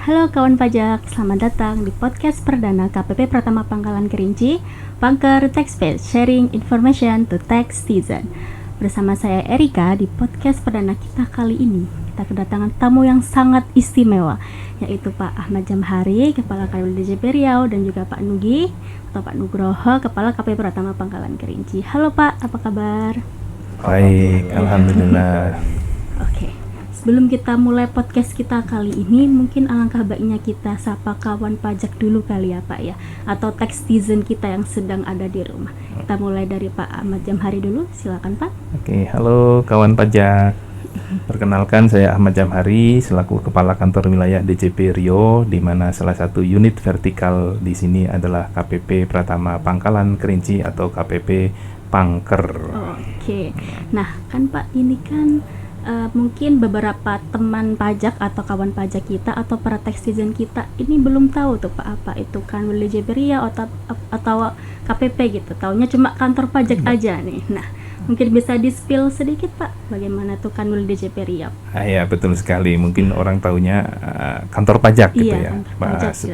Halo kawan pajak, selamat datang di podcast perdana KPP Pratama Pangkalan Kerinci, Pangker Tax Space, Sharing Information to Tax Citizen. Bersama saya Erika, di podcast perdana kita kali ini, kita kedatangan tamu yang sangat istimewa, yaitu Pak Ahmad Jamhari, Kepala Kanwil DJP Riau, dan juga Pak Nugi, atau Pak Nugroho, Kepala KPP Pratama Pangkalan Kerinci. Halo Pak, apa kabar? Baik, alhamdulillah. Oke. Sebelum kita mulai podcast kita kali ini, mungkin alangkah baiknya kita sapa kawan pajak dulu kali ya Pak ya, atau tax citizen kita yang sedang ada di rumah. Kita mulai dari Pak Ahmad Jamhari dulu, silakan Pak. Oke, halo kawan pajak. Perkenalkan, saya Ahmad Jamhari selaku Kepala Kantor Wilayah DJP Riau, di mana salah satu unit vertikal di sini adalah KPP Pratama Pangkalan Kerinci atau KPP Pangker. Oke. Nah, kan Pak, ini kan mungkin beberapa teman pajak atau kawan pajak kita atau para tax citizen kita ini belum tahu tuh Pak apa itu Kanwil DJP Riau atau KPP gitu. Taunya cuma kantor pajak aja nih. Nah, mungkin bisa di-spill sedikit Pak bagaimana tuh Kanwil DJP Riau? Ya, betul sekali. Mungkin orang taunya kantor pajak gitu ya.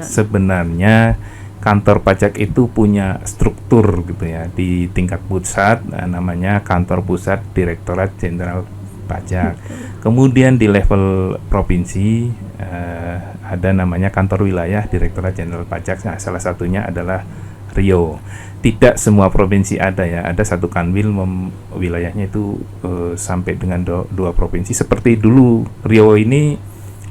Sebenarnya kantor pajak itu punya struktur gitu ya. Di tingkat pusat namanya Kantor Pusat Direktorat Jenderal Pajak. Kemudian di level provinsi ada namanya Kantor Wilayah Direktorat Jenderal Pajak. Nah, salah satunya adalah Riau. Tidak semua provinsi ada ya. Ada satu kanwil wilayahnya itu sampai dengan dua provinsi. Seperti dulu Riau ini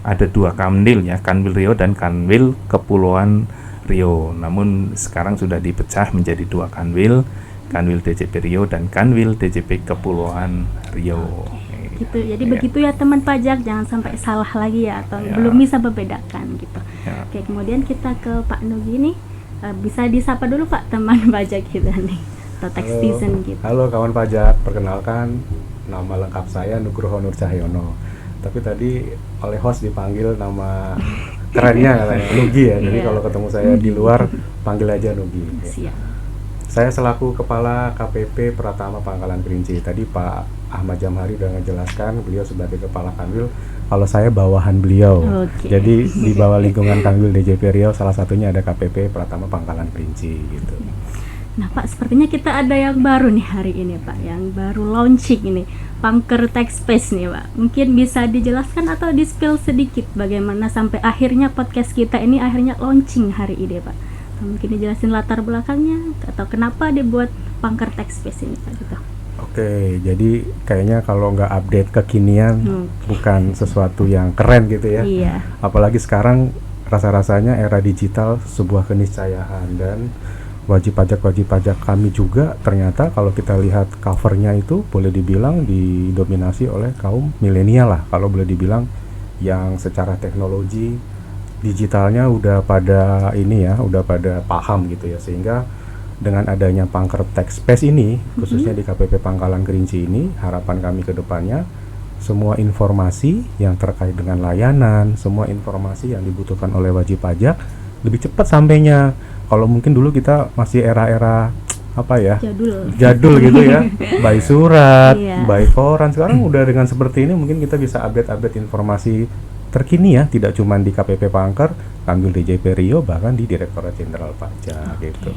ada dua kanwil ya, Kanwil Riau dan Kanwil Kepulauan Riau. Namun sekarang sudah dipecah menjadi dua kanwil, Kanwil DJP Riau dan Kanwil DJP Kepulauan Riau. Gitu. Jadi begitu ya teman pajak, jangan sampai salah lagi ya atau belum bisa membedakan gitu. Oke, kemudian kita ke Pak Nugi nih. Bisa disapa dulu Pak teman pajak kita nih atau tax citizen gitu. Halo kawan pajak, perkenalkan nama lengkap saya Nugroho Nur Cahyono. Tapi tadi oleh host dipanggil nama kerennya katanya Nugi ya. Jadi kalau ketemu saya di luar panggil aja Nugi. Siap. Saya selaku Kepala KPP Pratama Pangkalan Kerinci. Tadi Pak Ahmad Jamhari udah ngejelaskan beliau sebagai Kepala Kanwil. Kalau saya bawahan beliau. Jadi di bawah lingkungan Kanwil DJP Riau salah satunya ada KPP Pratama Pangkalan Kerinci gitu. Nah Pak, sepertinya kita ada yang baru nih hari ini Pak, yang baru launching ini, Pangker Tax Space nih Pak. Mungkin bisa dijelaskan atau di-spill sedikit bagaimana sampai akhirnya podcast kita ini akhirnya launching hari ini Pak. Mungkin dijelasin latar belakangnya atau kenapa dibuat Pangker Tax Space ini Pak gitu. Oke, jadi kayaknya kalau nggak update kekinian bukan sesuatu yang keren gitu ya. Iya. Apalagi sekarang rasa-rasanya era digital sebuah keniscayaan, dan wajib pajak kami juga ternyata kalau kita lihat covernya itu boleh dibilang didominasi oleh kaum milenial lah, kalau boleh dibilang, yang secara teknologi digitalnya udah pada ini ya, udah pada paham gitu ya. Sehingga dengan adanya Pangker Tax Space ini, khususnya di KPP Pangkalan Kerinci ini, harapan kami ke depannya semua informasi yang terkait dengan layanan, semua informasi yang dibutuhkan oleh wajib pajak lebih cepat sampainya. Kalau mungkin dulu kita masih era-era apa ya, jadul gitu ya, by surat, by koran. Sekarang udah dengan seperti ini mungkin kita bisa update informasi terkini ya, tidak cuma di KPP Pangker, Kanwil DJP Riau, bahkan di Direktorat Jenderal Pajak gitu.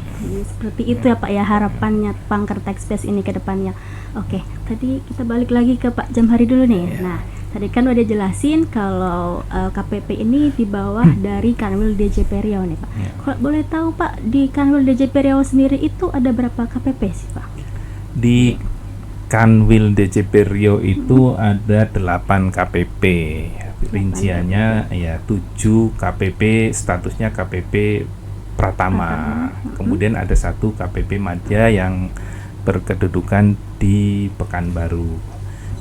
Seperti itu ya Pak ya harapannya Pangker Tax Space ini ke depannya. Oke, tadi kita balik lagi ke Pak Jamhari dulu nih. Nah, tadi kan udah jelasin kalau KPP ini di bawah dari Kanwil DJP Riau nih Pak. Kalau boleh tahu Pak, di Kanwil DJP Riau sendiri itu ada berapa KPP sih Pak? Di Kanwil DJP Riau itu ada 8 KPP. Rinciannya ya 7 KPP, statusnya KPP Pratama. Kemudian ada satu KPP Madya yang berkedudukan di Pekanbaru.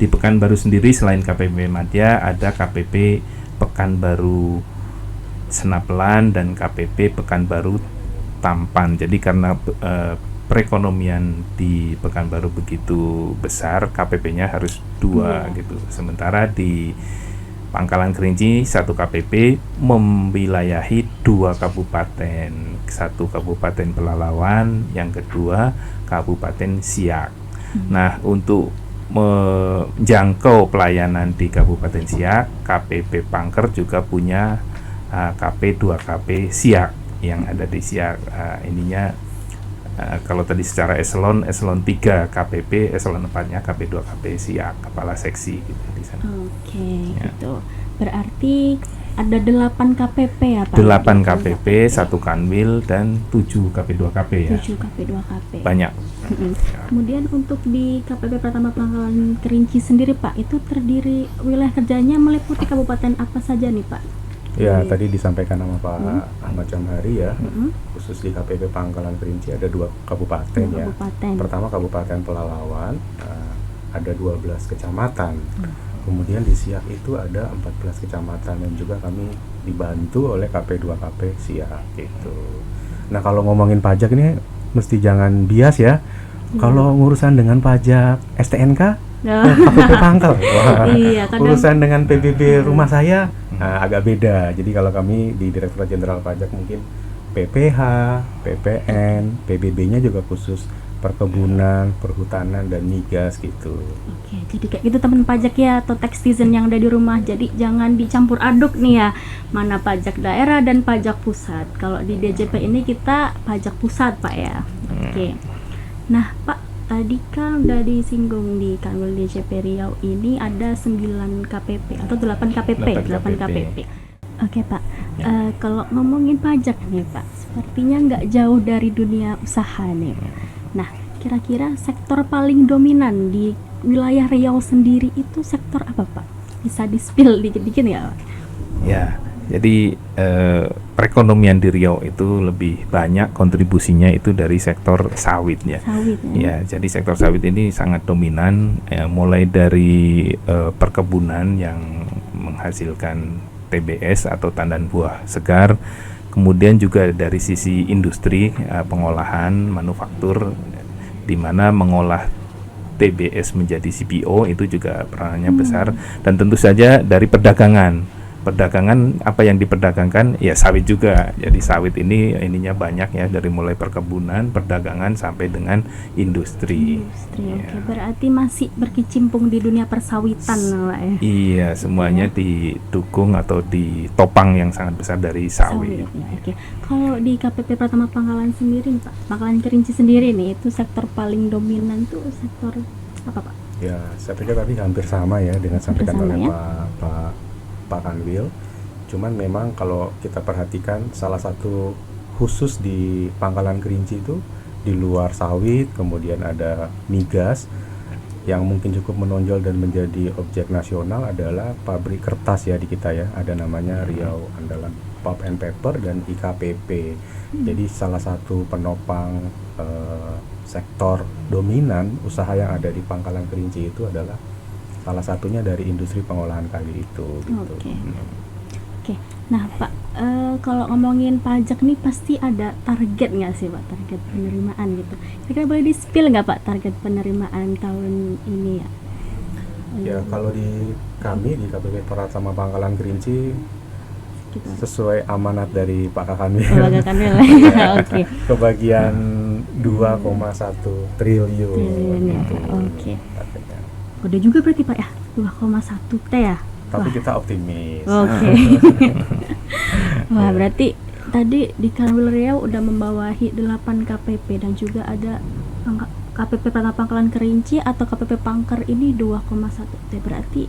Di Pekanbaru sendiri selain KPP Madya ada KPP Pekanbaru Senapelan dan KPP Pekanbaru Tampan. Jadi karena perekonomian di Pekanbaru begitu besar, KPP-nya harus 2 gitu. Sementara di Pangkalan Kerinci 1 KPP memwilayahi 2 kabupaten, 1 Kabupaten Pelalawan, yang kedua Kabupaten Siak. Nah, untuk menjangkau pelayanan di Kabupaten Siak, KPP Pangker juga punya KP 2KP Siak yang ada di Siak. Kalau tadi secara eselon 3 KPP, eselon 4-nya KP 2KP Siak, kepala seksi gitu di sana. Oke, gitu. Berarti ada 8 KPP ya Pak? 8 KPP, 1 Kanwil dan 7 KP 2KP ya. 7 KP 2KP. Banyak. Kemudian untuk di KPP Pratama Pangkalan Kerinci sendiri Pak, itu terdiri wilayah kerjanya meliputi kabupaten apa saja nih Pak? Ya, tadi disampaikan sama Pak Ahmad Jamhari ya. Khusus di KPP Pangkalan Kerinci ada 2 kabupaten ya. Pertama Kabupaten Pelalawan, ada 12 kecamatan. Kemudian di Siak itu ada 14 kecamatan dan juga kami dibantu oleh KP 2KP Siak gitu. Nah, kalau ngomongin pajak ini mesti jangan bias ya. Kalau urusan dengan pajak STNK, KPP Pangkal. Urusan dengan PBB rumah saya agak beda. Jadi kalau kami di Direktorat Jenderal Pajak mungkin PPH, PPN, PBB-nya juga khusus perkebunan, perhutanan, dan migas gitu. Oke, jadi kayak gitu teman pajak ya, atau tax citizen yang ada di rumah. Jadi jangan dicampur aduk nih ya, mana pajak daerah dan pajak pusat. Kalau di DJP ini kita pajak pusat Pak ya. Oke. Nah Pak, tadi kan udah disinggung di Kanwil DJP Riau ini ada 9 KPP atau 8 KPP. Oke Pak, kalau ngomongin pajak nih Pak, sepertinya nggak jauh dari dunia usaha nih. Nah, kira-kira sektor paling dominan di wilayah Riau sendiri itu sektor apa Pak? Bisa di-spill dikit-dikit ya Pak? Ya, jadi perekonomian di Riau itu lebih banyak kontribusinya itu dari sektor sawit ya. Sawit ya. Ya, jadi sektor sawit ini sangat dominan, ya, mulai dari perkebunan yang menghasilkan TBS atau tandan buah segar, kemudian juga dari sisi industri pengolahan manufaktur, di mana mengolah TBS menjadi CPO itu juga peranannya besar, dan tentu saja dari perdagangan apa yang diperdagangkan ya sawit juga. Jadi sawit ininya banyak ya, dari mulai perkebunan, perdagangan sampai dengan industri. Ya. Oke, berarti masih berkecimpung di dunia persawitan Pak ya. Iya, semuanya didukung atau ditopang yang sangat besar dari sawit. Ya, oke. Kalau di KPP Pratama Pangkalan sendiri Pak, Pangkalan Kerinci sendiri nih, itu sektor paling dominan tuh sektor apa Pak? Ya, saya pikir tadi hampir sama ya dengan sampaikan oleh Pak Kanwil. Cuman memang kalau kita perhatikan salah satu khusus di Pangkalan Kerinci itu di luar sawit, kemudian ada migas, yang mungkin cukup menonjol dan menjadi objek nasional adalah pabrik kertas ya di kita ya. Ada namanya Riau Andalan Pulp and Paper dan IKPP. Jadi salah satu penopang sektor dominan usaha yang ada di Pangkalan Kerinci itu adalah salah satunya dari industri pengolahan kayu itu gitu. Oke. Nah Pak, kalau ngomongin pajak nih pasti ada target nggak sih Pak, target penerimaan gitu? Kira-kira boleh di-spill nggak Pak target penerimaan tahun ini ya? Ya, kalau di kami di KPP Pratama Pangkalan Kerinci gitu, sesuai amanat dari Pak Kanwil. Oke. Kebagian 2,1 triliun gitu. Oke. Udah juga berarti Pak ya, 2,1 T ya? Tapi kita optimis. Oke. Wah, berarti tadi di Kanwil Riau udah membawahi 8 KPP dan juga ada KPP Pratama Pangkalan Kerinci atau KPP Pangker ini 2,1 T. Berarti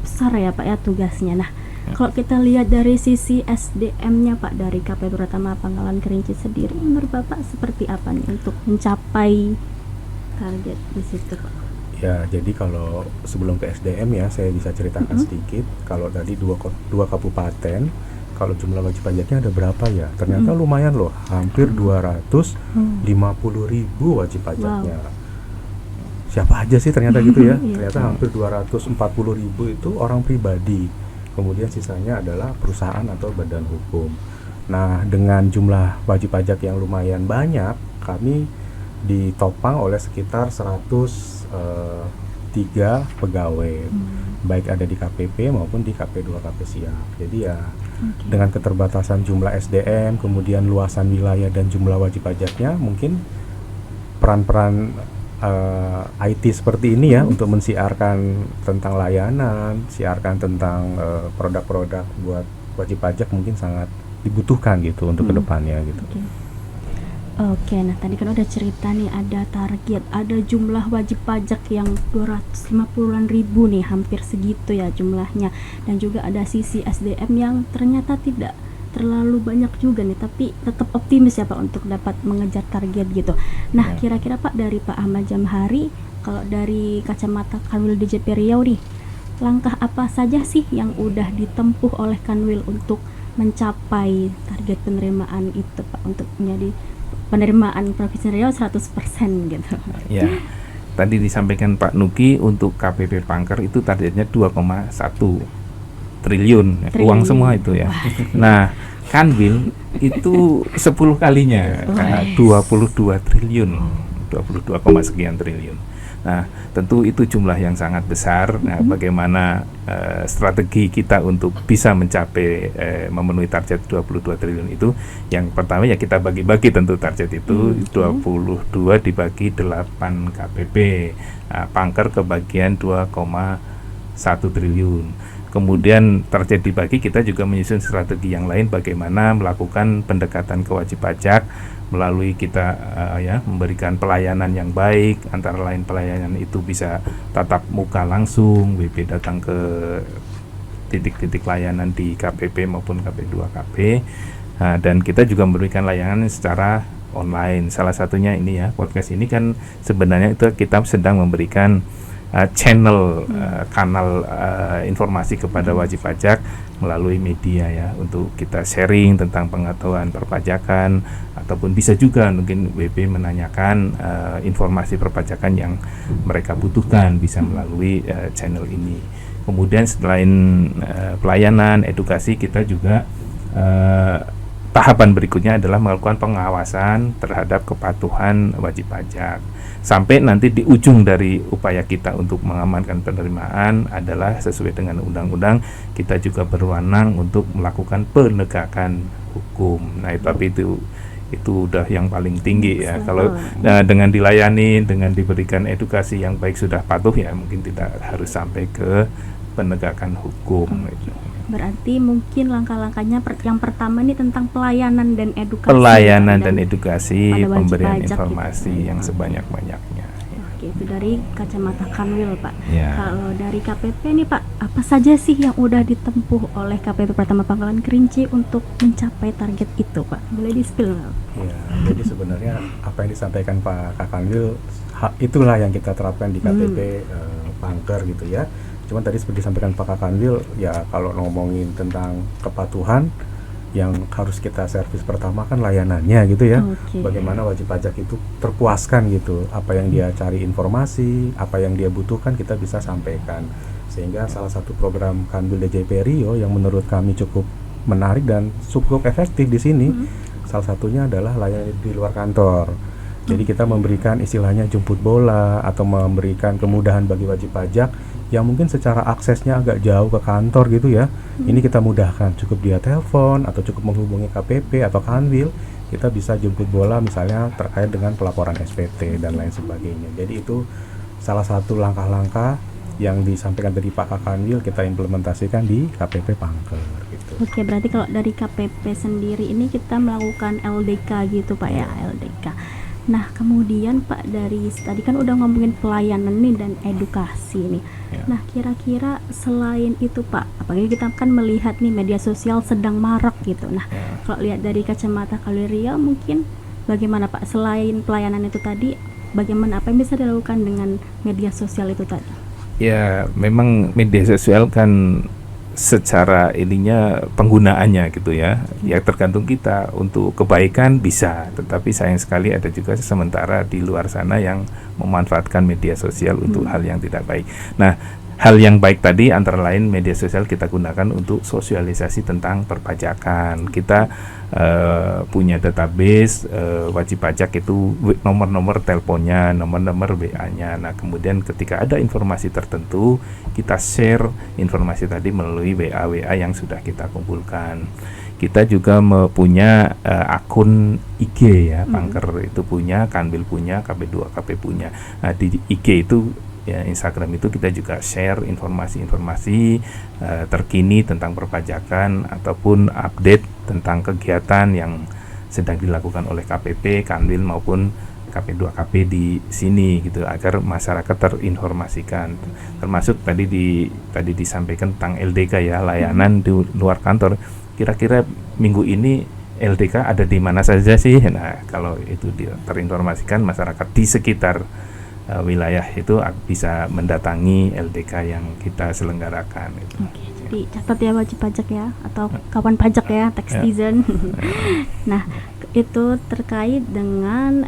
besar ya Pak ya tugasnya. Nah, kalau kita lihat dari sisi SDM-nya Pak dari KPP Pratama Pangkalan Kerinci sendiri, menurut Bapak seperti apa nih untuk mencapai target di situ Pak? Ya, jadi kalau sebelum ke SDM ya, saya bisa ceritakan sedikit. Kalau tadi dua kabupaten, kalau jumlah wajib pajaknya ada berapa ya? Ternyata lumayan loh, hampir 250.000 wajib pajaknya. Siapa aja sih ternyata gitu ya? Ternyata hampir 240.000 itu orang pribadi. Kemudian sisanya adalah perusahaan atau badan hukum. Nah, dengan jumlah wajib pajak yang lumayan banyak, kami ditopang oleh sekitar 103 pegawai, baik ada di KPP maupun di KP2 KP Siap. Jadi ya dengan keterbatasan jumlah SDM, kemudian luasan wilayah dan jumlah wajib pajaknya, mungkin peran-peran IT seperti ini ya untuk mensiarkan tentang layanan, siarkan tentang produk-produk buat wajib pajak mungkin sangat dibutuhkan gitu untuk kedepannya gitu. Oke, nah tadi kan udah cerita nih ada target, ada jumlah wajib pajak yang 250-an ribu nih, hampir segitu ya jumlahnya. Dan juga ada sisi SDM yang ternyata tidak terlalu banyak juga nih, tapi tetap optimis ya Pak untuk dapat mengejar target gitu. Nah, kira-kira Pak dari Pak Ahmad Jamhari, kalau dari kacamata Kanwil DJP Riau nih, langkah apa saja sih yang udah ditempuh oleh Kanwil untuk mencapai target penerimaan itu Pak, untuk menjadi penerimaan Provinsi Riau 100% gitu. Ya, tadi disampaikan Pak Nuki untuk KPP Pangker itu targetnya 2,1 triliun uang semua itu ya. Nah, Kanwil itu 10 kalinya, 22 triliun, 22, sekian triliun. Nah, tentu itu jumlah yang sangat besar. Nah, bagaimana strategi kita untuk bisa mencapai memenuhi target 22 triliun itu? Yang pertama ya kita bagi-bagi tentu target itu 22 dibagi 8 KPP. Nah, Pangker kebagian 2,1 triliun. Kemudian target dibagi, kita juga menyusun strategi yang lain bagaimana melakukan pendekatan ke wajib pajak melalui kita memberikan pelayanan yang baik, antara lain pelayanan itu bisa tatap muka langsung, WP datang ke titik-titik layanan di KPP maupun KP2 KP, dan kita juga memberikan layanan secara online. Salah satunya ini ya, podcast ini kan sebenarnya itu kita sedang memberikan channel kanal informasi kepada wajib pajak melalui media ya, untuk kita sharing tentang pengetahuan perpajakan, ataupun bisa juga mungkin WP menanyakan informasi perpajakan yang mereka butuhkan bisa melalui channel ini. Kemudian selain pelayanan edukasi, kita juga tahapan berikutnya adalah melakukan pengawasan terhadap kepatuhan wajib pajak. Sampai nanti di ujung dari upaya kita untuk mengamankan penerimaan adalah sesuai dengan undang-undang, kita juga berwenang untuk melakukan penegakan hukum. Nah, tapi itu udah yang paling tinggi ya. Kalau dengan dilayani, dengan diberikan edukasi yang baik sudah patuh ya, mungkin tidak harus sampai ke penegakan hukum. Berarti mungkin langkah-langkahnya yang pertama ini tentang pelayanan dan edukasi. Pelayanan dan edukasi, pemberian informasi gitu, yang sebanyak-banyaknya. Oke, itu dari kacamata Kanwil Pak. Ya. Kalau dari KPP nih Pak, apa saja sih yang udah ditempuh oleh KPP Pratama Pangkalan Kerinci untuk mencapai target itu Pak? Boleh di-spill nggak? Ya, jadi sebenarnya apa yang disampaikan Pak Kanwil itulah yang kita terapkan di KPP Pangker gitu ya. Cuman tadi seperti disampaikan Pak Kanwil, ya kalau ngomongin tentang kepatuhan, yang harus kita servis pertama kan layanannya gitu ya. Bagaimana wajib pajak itu terpuaskan gitu, apa yang dia cari informasi, apa yang dia butuhkan kita bisa sampaikan. Sehingga salah satu program Kanwil DJP Riau yang menurut kami cukup menarik dan cukup efektif di sini, salah satunya adalah layanan di luar kantor. Jadi kita memberikan istilahnya jemput bola atau memberikan kemudahan bagi wajib pajak yang mungkin secara aksesnya agak jauh ke kantor gitu ya. Ini kita mudahkan, cukup dia telepon atau cukup menghubungi KPP atau Kanwil, kita bisa jemput bola misalnya terkait dengan pelaporan SPT dan lain sebagainya. Jadi itu salah satu langkah-langkah yang disampaikan dari Pak Kanwil kita implementasikan di KPP Pangker gitu. Oke, berarti kalau dari KPP sendiri ini kita melakukan LDK gitu Pak ya, LDK. Nah, kemudian Pak, dari tadi kan udah ngomongin pelayanan nih dan edukasi nih. Nah, kira-kira selain itu Pak, apalagi kita kan melihat nih media sosial sedang marak gitu. Nah, kalau lihat dari kacamata Kanwil Riau mungkin bagaimana Pak, selain pelayanan itu tadi, bagaimana apa yang bisa dilakukan dengan media sosial itu tadi? Ya, memang media sosial kan secara ininya penggunaannya gitu ya. Ya tergantung kita, untuk kebaikan bisa, tetapi sayang sekali ada juga sementara di luar sana yang memanfaatkan media sosial untuk hal yang tidak baik. Nah, hal yang baik tadi antara lain media sosial kita gunakan untuk sosialisasi tentang perpajakan. Kita punya database wajib pajak itu nomor-nomor teleponnya, nomor-nomor WA-nya. Nah, kemudian ketika ada informasi tertentu, kita share informasi tadi melalui WA yang sudah kita kumpulkan. Kita juga punya akun IG ya, Pangker itu punya, Kanwil punya, KP2KP punya. Nah, di IG itu ya, Instagram itu kita juga share informasi-informasi terkini tentang perpajakan ataupun update tentang kegiatan yang sedang dilakukan oleh KPP, Kanwil maupun KP2KP di sini gitu, agar masyarakat terinformasikan. Termasuk tadi disampaikan tentang LDK ya, layanan di luar kantor. Kira-kira minggu ini LDK ada di mana saja sih? Nah, kalau itu terinformasikan, masyarakat di sekitar wilayah itu bisa mendatangi LDK yang kita selenggarakan itu. Oke, jadi catat ya wajib pajak ya, atau kawan pajak ya, taxtizen. Nah, itu terkait dengan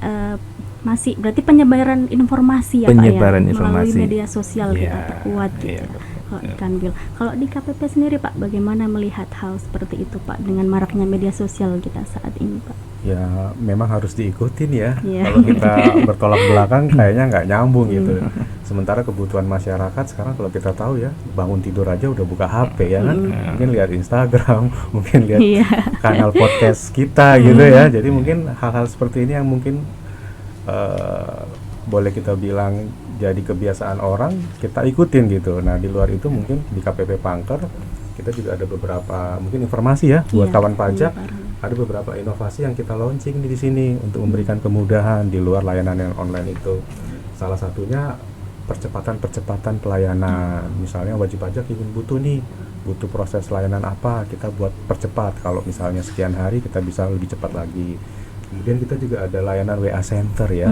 masih berarti penyebaran informasi ya penyebaran Pak ya, informasi melalui media sosial kita perkuat gitu. Kanwil. Kalau di KPP sendiri Pak, bagaimana melihat hal seperti itu Pak dengan maraknya media sosial kita saat ini Pak? Ya memang harus diikutin ya. Kalau kita bertolak belakang kayaknya nggak nyambung gitu. Sementara kebutuhan masyarakat sekarang kalau kita tahu ya, bangun tidur aja udah buka HP ya kan. Mungkin lihat Instagram, mungkin lihat kanal podcast kita gitu ya. Jadi mungkin hal-hal seperti ini yang mungkin boleh kita bilang jadi kebiasaan orang, kita ikutin gitu. Nah, di luar itu mungkin di KPP Pangker kita juga ada beberapa mungkin informasi ya buat kawan pajak. Ada beberapa inovasi yang kita launching di sini untuk memberikan kemudahan di luar layanan yang online itu. Salah satunya percepatan pelayanan. Misalnya wajib pajak ingin butuh proses layanan apa, kita buat percepat. Kalau misalnya sekian hari kita bisa lebih cepat lagi. Kemudian kita juga ada layanan WA Center ya.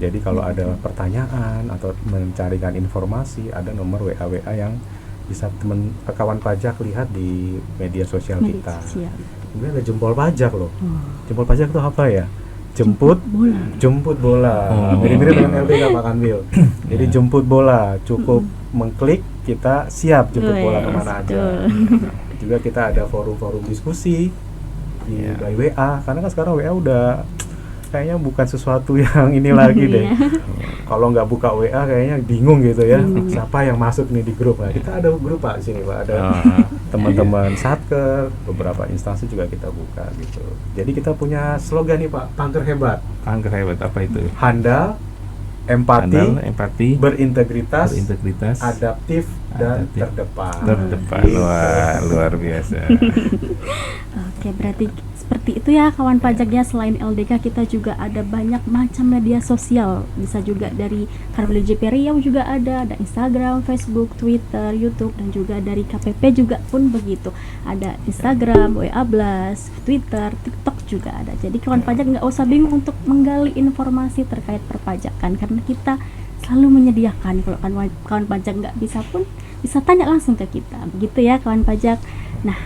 Jadi kalau ada pertanyaan atau mencarikan informasi, ada nomor WA yang bisa kawan pajak lihat di media sosial kita. Kemudian ada jempol pajak loh. Jempol pajak itu apa ya? Jemput bola. Mirip-mirip dengan LDK Pak Kanwil. Jadi jemput bola, cukup mengklik kita siap jemput bola kemana aja. Juga kita ada forum-forum diskusi di WA, karena kan sekarang WA udah kayaknya bukan sesuatu yang ini lagi deh. Kalau nggak buka WA kayaknya bingung gitu ya, siapa yang masuk nih di grup. Nah, kita ada grup Pak di sini Pak, ada teman-teman Satker, beberapa instansi juga kita buka gitu. Jadi kita punya slogan nih Pak, Pangker hebat. Pangker hebat apa itu? Handal, empati, berintegritas, adaptif dan terdepan. Luar biasa. Oke, berarti seperti itu ya kawan pajak ya. Selain LDK kita juga ada banyak macam media sosial. Bisa juga dari Kanwil JP Riau juga ada Instagram, Facebook, Twitter, YouTube, dan juga dari KPP juga pun begitu. Ada Instagram, WA Blast, Twitter, TikTok juga ada. Jadi kawan pajak nggak usah bingung untuk menggali informasi terkait perpajakan, karena kita selalu menyediakan. Kalau kawan pajak nggak bisa pun bisa tanya langsung ke kita. Begitu ya kawan pajak. Nah,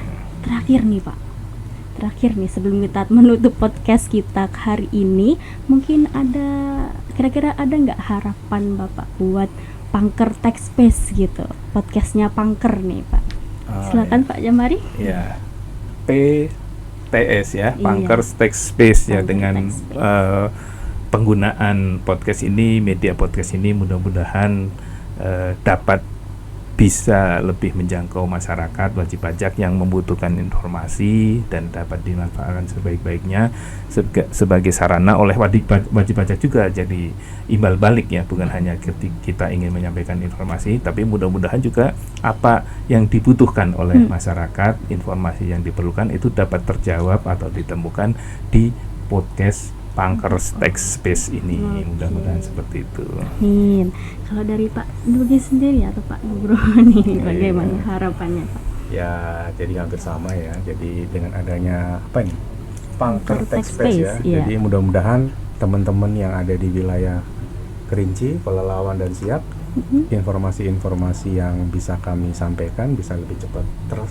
terakhir nih sebelum kita menutup podcast kita hari ini, mungkin kira-kira ada nggak harapan Bapak buat Pangker Tech Space gitu, podcastnya Pangker nih Pak? Silakan Pak Jamari. Ya, PTS ya, Pangker Tech Space ya, dengan penggunaan podcast ini, media podcast ini mudah-mudahan dapat bisa lebih menjangkau masyarakat wajib pajak yang membutuhkan informasi dan dapat dimanfaatkan sebaik-baiknya sebagai sarana oleh wajib pajak juga jadi imbal balik ya, bukan hanya ketika kita ingin menyampaikan informasi, tapi mudah-mudahan juga apa yang dibutuhkan oleh masyarakat, informasi yang diperlukan itu dapat terjawab atau ditemukan di podcast Pangker Tech Space ini. Mudah-mudahan seperti itu. Amin. Kalau dari Pak Nugi sendiri atau Pak Nugro nih, bagaimana harapannya Pak? Ya, jadi hampir sama ya. Jadi dengan adanya Pangker Tech Space ya. Jadi mudah-mudahan teman-teman yang ada di wilayah Kerinci, Pelalawan dan Siak informasi-informasi yang bisa kami sampaikan bisa lebih cepat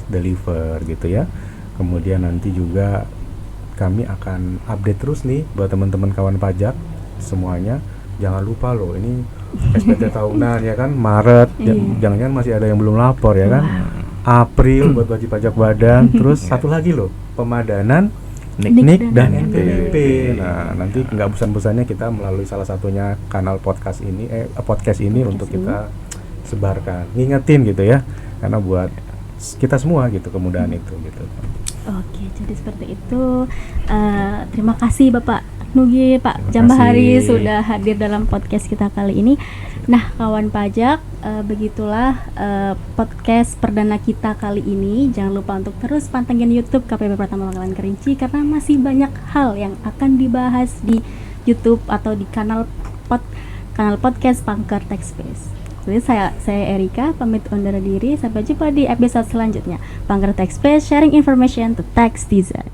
deliver gitu ya. Kemudian nanti juga kami akan update terus nih buat teman-teman kawan pajak semuanya. Jangan lupa loh, ini SPT tahunan ya kan, Maret, jangan-jangan masih ada yang belum lapor ya kan. April buat wajib pajak badan, terus satu lagi loh, pemadanan NIK dan NPWP. Nah, nanti nggak bosan-bosannya kita melalui salah satunya kanal podcast ini untuk kita sebarkan, ngingetin gitu ya, karena buat kita semua gitu kemudahan itu gitu. Oke, jadi seperti itu. Terima kasih Bapak Nugi, Pak Jambahari sudah hadir dalam podcast kita kali ini. Nah, kawan pajak, begitulah podcast perdana kita kali ini. Jangan lupa untuk terus pantengin YouTube KPP Pratama Pangkalan Kerinci karena masih banyak hal yang akan dibahas di YouTube atau di kanal podcast Pangker Tax Space. Jadi saya Erika pamit undur diri. Sampai jumpa di episode selanjutnya. Pangker Tax Space, sharing information to tax citizen.